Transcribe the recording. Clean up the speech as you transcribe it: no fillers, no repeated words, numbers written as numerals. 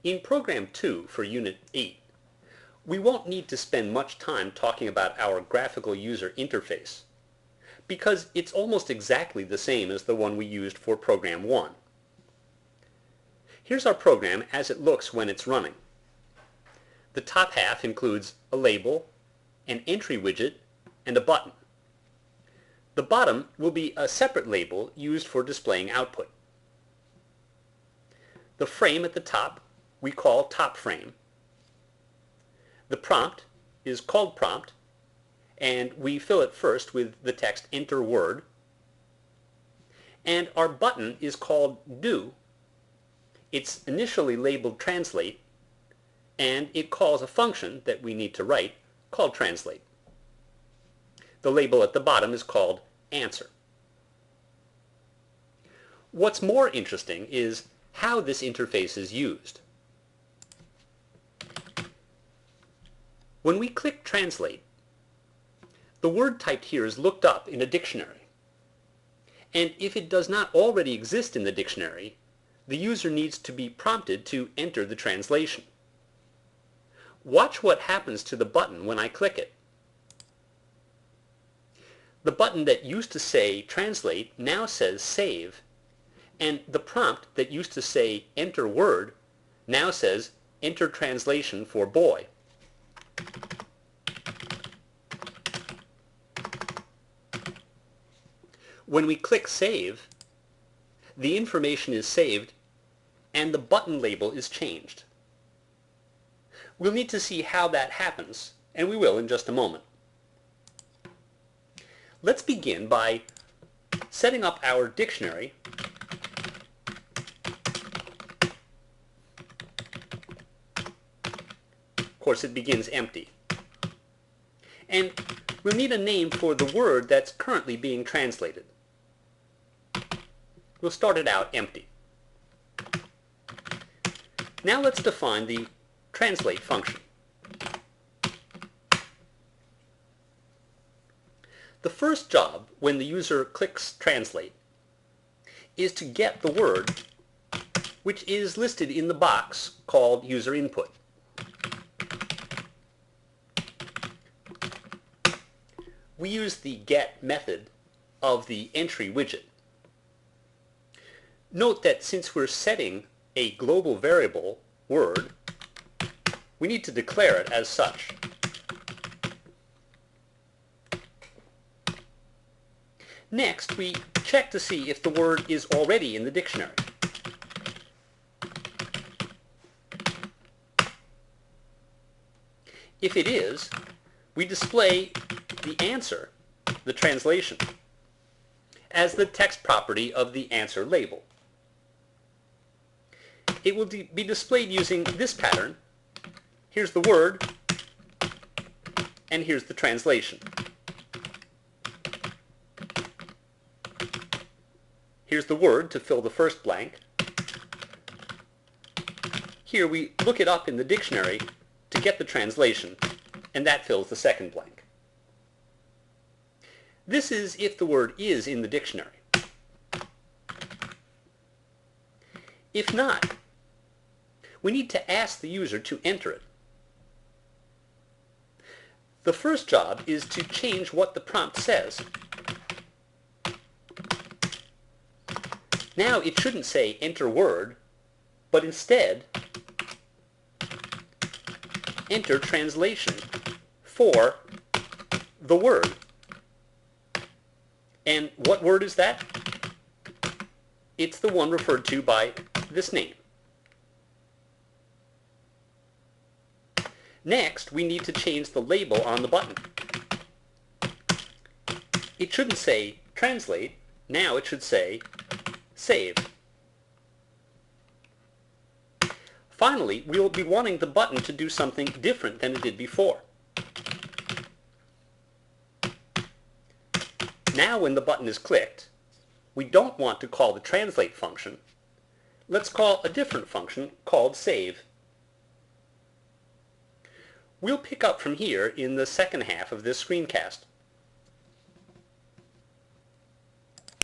In Program 2 for Unit 8, we won't need to spend much time talking about our graphical user interface, because it's almost exactly the same as the one we used for Program 1. Here's our program as it looks when it's running. The top half includes a label, an entry widget, and a button. The bottom will be a separate label used for displaying output. The frame at the top we call top frame. The prompt is called prompt, and we fill it first with the text enter word. And our button is called do. It's initially labeled translate, and it calls a function that we need to write called translate. The label at the bottom is called answer. What's more interesting is how this interface is used. When we click translate, the word typed here is looked up in a dictionary. And if it does not already exist in the dictionary, the user needs to be prompted to enter the translation. Watch what happens to the button when I click it. The button that used to say translate now says save, and the prompt that used to say enter word now says enter translation for boy. When we click save, the information is saved and the button label is changed. We'll need to see how that happens, and we will in just a moment. Let's begin by setting up our dictionary Of course, it begins empty. And we'll need a name for the word that's currently being translated. We'll start it out empty. Now let's define the translate function. The first job when the user clicks translate is to get the word which is listed in the box called user input. We use the get method of the entry widget. Note that since we're setting a global variable word, we need to declare it as such. Next, we check to see if the word is already in the dictionary. If it is, we display the answer, the translation, as the text property of the answer label. It will be displayed using this pattern. Here's the word, and here's the translation. Here's the word to fill the first blank. Here we look it up in the dictionary to get the translation, and that fills the second blank. This is if the word is in the dictionary. If not, we need to ask the user to enter it. The first job is to change what the prompt says. Now it shouldn't say enter word, but instead enter translation for the word. And what word is that? It's the one referred to by this name. Next, we need to change the label on the button. It shouldn't say translate, now it should say save. Finally, we will be wanting the button to do something different than it did before. Now when the button is clicked, we don't want to call the translate function. Let's call a different function called save. We'll pick up from here in the second half of this screencast.